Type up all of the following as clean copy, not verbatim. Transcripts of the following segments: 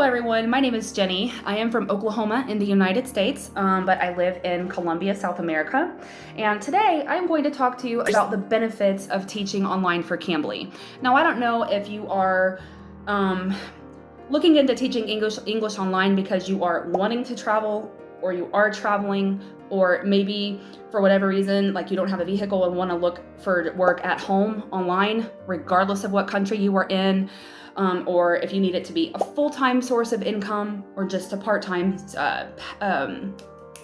everyone, my name is Jenny. I am from Oklahoma in the United States, but I live in Colombia, South America. And today I'm going to talk to you about the benefits of teaching online for Cambly. Now, I don't know if you are looking into teaching English online because you are wanting to travel, or you are traveling, or maybe for whatever reason, like you don't have a vehicle and want to look for work at home online, regardless of what country you are in. Or if you need it to be a full-time source of income or just a part-time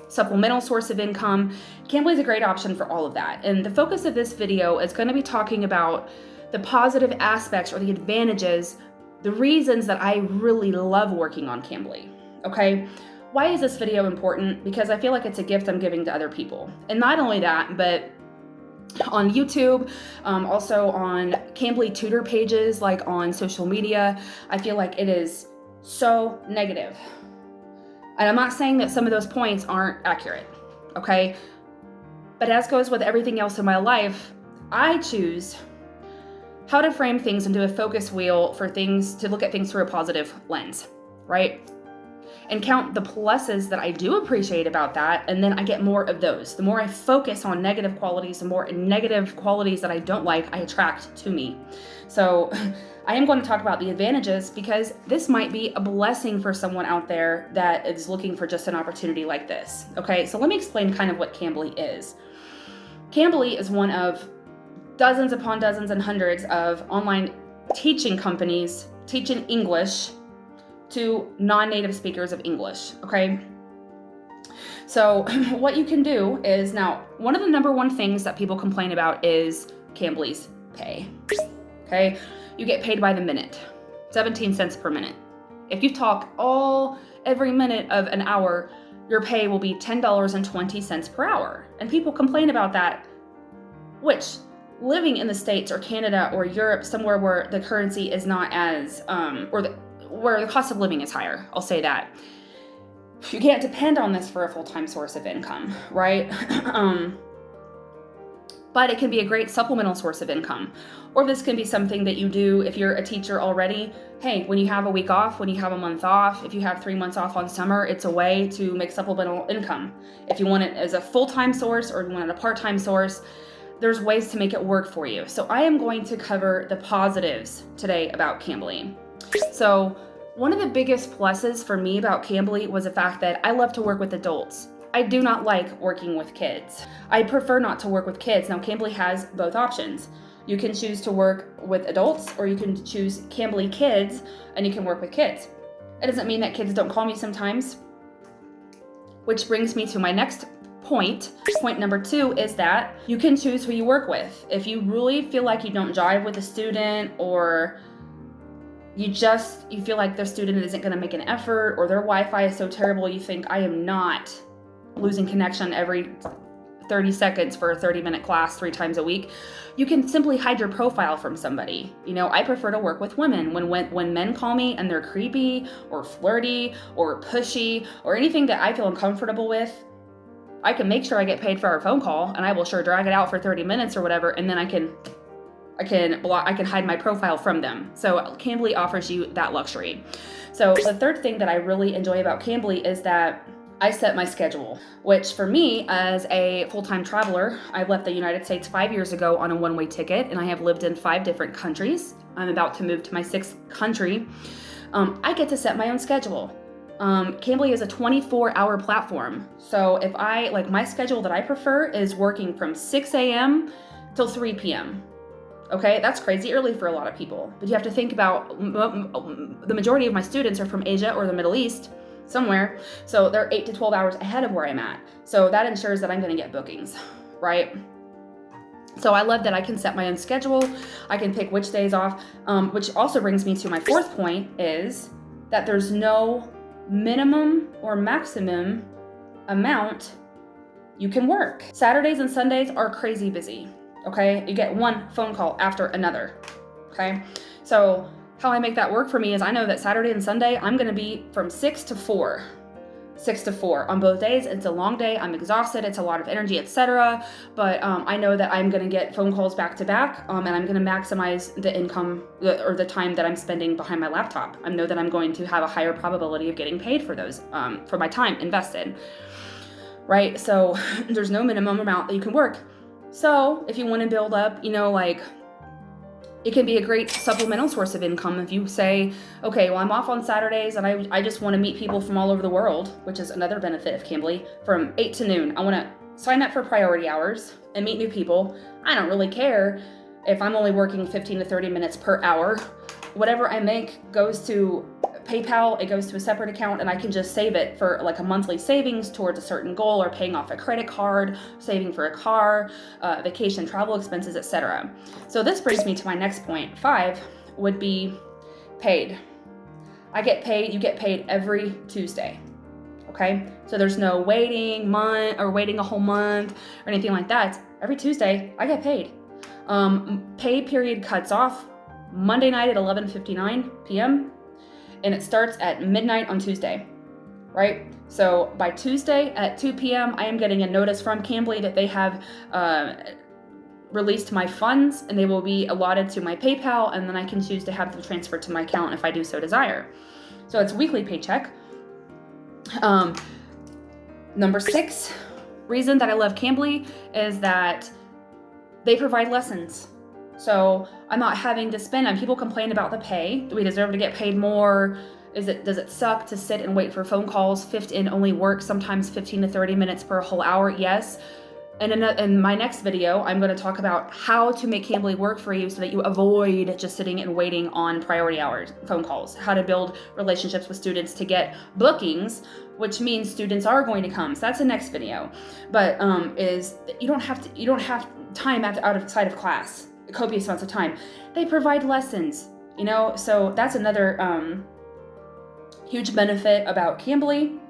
supplemental source of income, Cambly is a great option for all of that. And the focus of this video is going to be talking about the positive aspects or the advantages, the reasons that I really love working on Cambly. Okay, why is this video important? Because I feel like it's a gift I'm giving to other people. And not only that, but on YouTube, also on Cambly tutor pages, like on social media, I feel like it is so negative. And I'm not saying that some of those points aren't accurate, okay? But as goes with everything else in my life, I choose how to frame things into a focus wheel for things to look at things through a positive lens, right? And count the pluses that I do appreciate about that, and then I get more of those. The more I focus on negative qualities, the more negative qualities that I don't like, I attract to me. So I am going to talk about the advantages because this might be a blessing for someone out there that is looking for just an opportunity like this. Okay, so let me explain kind of what Cambly is. Cambly is one of dozens upon dozens and hundreds of online teaching companies teaching English to non-native speakers of English, okay? So what you can do is, now, one of the number one things that people complain about is Cambly's pay, okay? You get paid by the minute, 17 cents per minute. If you talk every minute of an hour, your pay will be $10.20 per hour. And people complain about that, which, living in the States or Canada or Europe, somewhere where the currency is not as, where the cost of living is higher, I'll say that. You can't depend on this for a full-time source of income, right? But it can be a great supplemental source of income. Or this can be something that you do if you're a teacher already. Hey, when you have a week off, when you have a month off, if you have 3 months off on summer, it's a way to make supplemental income. If you want it as a full-time source or you want it a part-time source, there's ways to make it work for you. So I am going to cover the positives today about Cambly. So one of the biggest pluses for me about Cambly was the fact that I love to work with adults. I do not like working with kids. I prefer not to work with kids. Now, Cambly has both options. You can choose to work with adults, or you can choose Cambly Kids, and you can work with kids. It doesn't mean that kids don't call me sometimes, which brings me to my next point. Point number 2 is that you can choose who you work with. If you really feel like you don't jive with a student, or you feel like their student isn't going to make an effort, or their Wi-Fi is so terrible you think, I am not losing connection every 30 seconds for a 30-minute class 3 times a week, you can simply hide your profile from somebody. You know, I prefer to work with women. When men call me and they're creepy or flirty or pushy or anything that I feel uncomfortable with, I can make sure I get paid for our phone call, and I will sure drag it out for 30 minutes or whatever, and then I can hide my profile from them. So Cambly offers you that luxury. So the third thing that I really enjoy about Cambly is that I set my schedule, which for me as a full-time traveler, I left the United States 5 years ago on a one-way ticket, and I have lived in 5 different countries. I'm about to move to my 6th country. I get to set my own schedule. Cambly is a 24-hour platform. So if my schedule that I prefer is working from 6 a.m. till 3 p.m. Okay, that's crazy early for a lot of people. But you have to think about the majority of my students are from Asia or the Middle East, somewhere. So they're 8 to 12 hours ahead of where I'm at. So that ensures that I'm going to get bookings, right? So I love that I can set my own schedule. I can pick which days off, which also brings me to my 4th point, is that there's no minimum or maximum amount you can work. Saturdays and Sundays are crazy busy. Okay, you get one phone call after another. Okay, so how I make that work for me is I know that Saturday and Sunday I'm going to be from 6 to 4. 6 to 4 on both days. It's a long day. I'm exhausted. It's a lot of energy, etc. But I know that I'm going to get phone calls back to back, and I'm going to maximize the income or the time that I'm spending behind my laptop. I know that I'm going to have a higher probability of getting paid for those, for my time invested, right? So there's no minimum amount that you can work. So if you want to build up, like, it can be a great supplemental source of income if you say, okay, well, I'm off on Saturdays and I just want to meet people from all over the world, which is another benefit of Cambly, from 8 to noon. I want to sign up for priority hours and meet new people. I don't really care if I'm only working 15 to 30 minutes per hour. Whatever I make goes to PayPal, it goes to a separate account, and I can just save it for like a monthly savings towards a certain goal, or paying off a credit card, saving for a car, vacation, travel expenses, etc. So this brings me to my next point. 5 would be paid. I get paid, you get paid every Tuesday. Okay? So there's no waiting a whole month or anything like that. Every Tuesday, I get paid. Pay period cuts off Monday night at 11:59 p.m. and it starts at midnight on Tuesday, right? So by Tuesday at 2 p.m., I am getting a notice from Cambly that they have released my funds, and they will be allotted to my PayPal, and then I can choose to have them transferred to my account if I do so desire. So it's a weekly paycheck. Number 6 reason that I love Cambly is that they provide lessons. So I'm not having to spend, and people complain about the pay. Do we deserve to get paid more? Does it suck to sit and wait for phone calls, and only work sometimes 15 to 30 minutes per whole hour? Yes. And in my next video, I'm going to talk about how to make Cambly work for you so that you avoid just sitting and waiting on priority hours, phone calls, how to build relationships with students to get bookings, which means students are going to come. So that's the next video. But you don't have time outside of class. Copious amounts of time. They provide lessons, so that's another huge benefit about Cambly.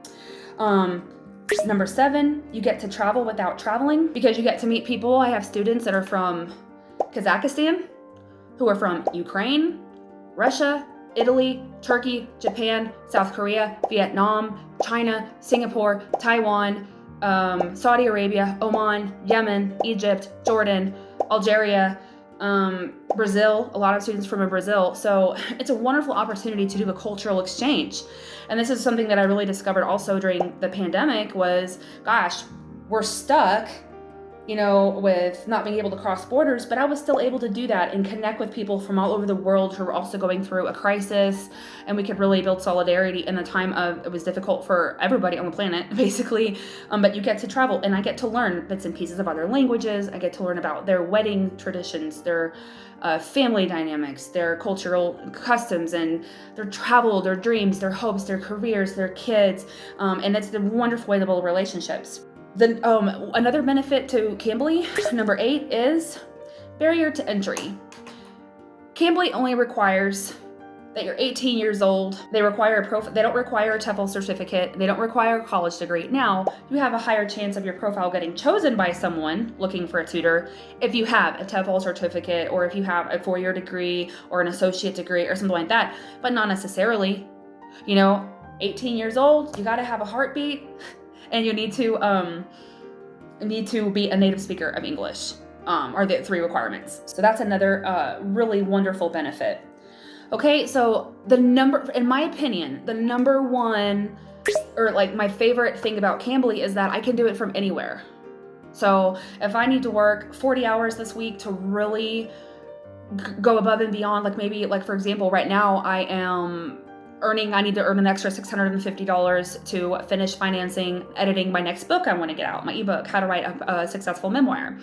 Number 7, you get to travel without traveling, because you get to meet people. I have students that are from Kazakhstan, who are from Ukraine, Russia, Italy, Turkey, Japan, South Korea, Vietnam, China, Singapore, Taiwan, Saudi Arabia, Oman, Yemen, Egypt, Jordan, Algeria, Brazil, a lot of students from Brazil. So it's a wonderful opportunity to do a cultural exchange. And this is something that I really discovered also during the pandemic was, gosh, we're stuck, with not being able to cross borders, but I was still able to do that and connect with people from all over the world who were also going through a crisis. And we could really build solidarity in the time of, it was difficult for everybody on the planet, basically. But you get to travel, and I get to learn bits and pieces of other languages. I get to learn about their wedding traditions, their family dynamics, their cultural customs, and their travel, their dreams, their hopes, their careers, their kids. And it's the wonderful way to build relationships. Another benefit to Cambly, number 8, is barrier to entry. Cambly only requires that you're 18 years old. They don't require a TOEFL certificate. They don't require a college degree. Now, you have a higher chance of your profile getting chosen by someone looking for a tutor if you have a TOEFL certificate, or if you have a 4-year degree or an associate degree or something like that, but not necessarily. 18 years old, you got to have a heartbeat. And you need to be a native speaker of English, are the 3 requirements. So that's another really wonderful benefit. Okay, so in my opinion, the number 1, or like my favorite thing about Cambly is that I can do it from anywhere. So if I need to work 40 hours this week to really go above and beyond, like for example, right now I need to earn an extra $650 to finish financing, editing my next book I want to get out, my ebook, How to Write a Successful Memoir.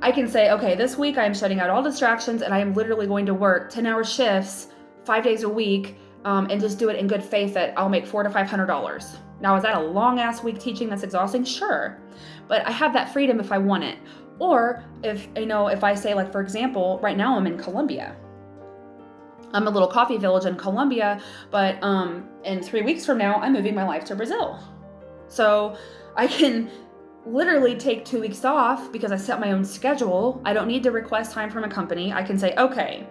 I can say, okay, this week I'm shutting out all distractions, and I am literally going to work 10-hour shifts, 5 days a week, and just do it in good faith that I'll make $400 to $500. Now, is that a long-ass week teaching that's exhausting? Sure. But I have that freedom if I want it. Or if I say, like, for example, right now I'm in Colombia. I'm a little coffee village in Colombia, but in 3 weeks from now, I'm moving my life to Brazil. So I can literally take 2 weeks off because I set my own schedule. I don't need to request time from a company. I can say, okay,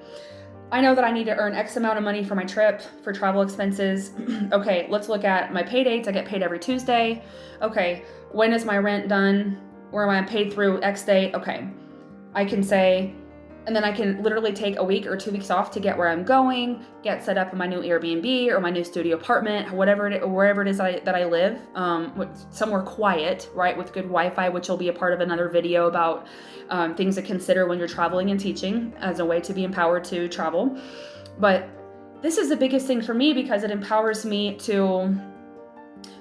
I know that I need to earn X amount of money for my trip, for travel expenses. Okay, let's look at my pay dates. I get paid every Tuesday. Okay, when is my rent done? Or am I paid through X date? Okay, I can say, and then I can literally take a week or 2 weeks off to get where I'm going, get set up in my new Airbnb or my new studio apartment, wherever it is that I live, somewhere quiet, right, with good Wi-Fi, which will be a part of another video about things to consider when you're traveling and teaching as a way to be empowered to travel. But this is the biggest thing for me because it empowers me to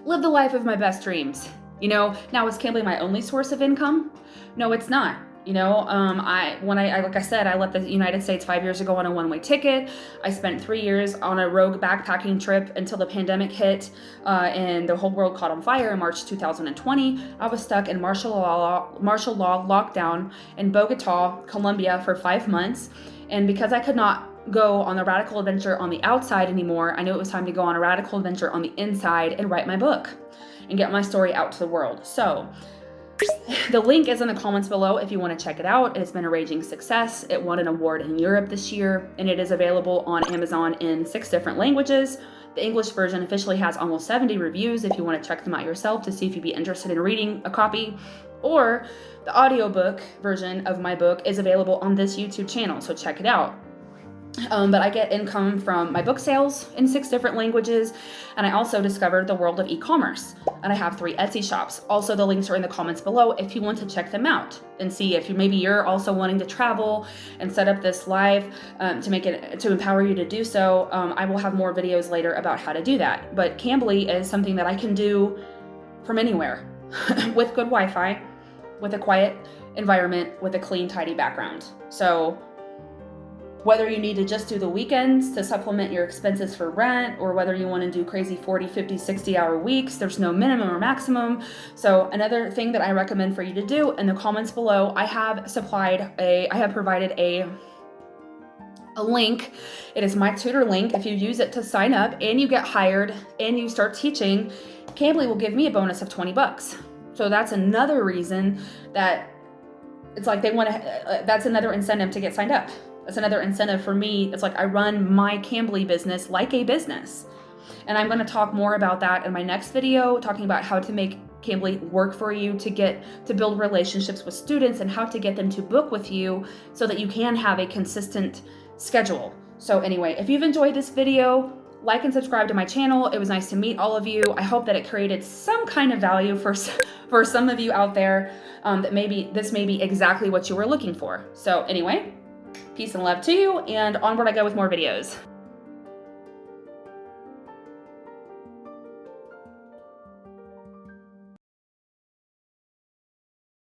live the life of my best dreams. Now is Cambly my only source of income? No, it's not. Like I said, I left the United States 5 years ago on a one-way ticket. I spent 3 years on a rogue backpacking trip until the pandemic hit, and the whole world caught on fire in March 2020. I was stuck in martial law lockdown in Bogota, Colombia for 5 months. And because I could not go on the radical adventure on the outside anymore, I knew it was time to go on a radical adventure on the inside and write my book and get my story out to the world. So the link is in the comments below if you want to check it out. It has been a raging success. It won an award in Europe this year, and it is available on Amazon in 6 different languages. The English version officially has almost 70 reviews if you want to check them out yourself to see if you'd be interested in reading a copy. Or the audiobook version of my book is available on this YouTube channel, so check it out. But I get income from my book sales in 6 different languages, and I also discovered the world of e-commerce, and I have 3 Etsy shops. Also, the links are in the comments below if you want to check them out and see if maybe you're also wanting to travel and set up this live to empower you to do so. I will have more videos later about how to do that. But Cambly is something that I can do from anywhere with good Wi-Fi, with a quiet environment, with a clean, tidy background. So whether you need to just do the weekends to supplement your expenses for rent, or whether you want to do crazy 40, 50, 60-hour weeks, there's no minimum or maximum. So another thing that I recommend for you to do in the comments below, I have provided a link. It is my tutor link. If you use it to sign up and you get hired and you start teaching, Cambly will give me a bonus of $20. So that's another reason that it's like that's another incentive to get signed up. That's another incentive for me. It's like I run my Cambly business like a business. And I'm going to talk more about that in my next video, talking about how to make Cambly work for you to build relationships with students and how to get them to book with you so that you can have a consistent schedule. So anyway, if you've enjoyed this video, like and subscribe to my channel. It was nice to meet all of you. I hope that it created some kind of value for some of you out there, that maybe this may be exactly what you were looking for. So anyway, peace and love to you, and onward I go with more videos.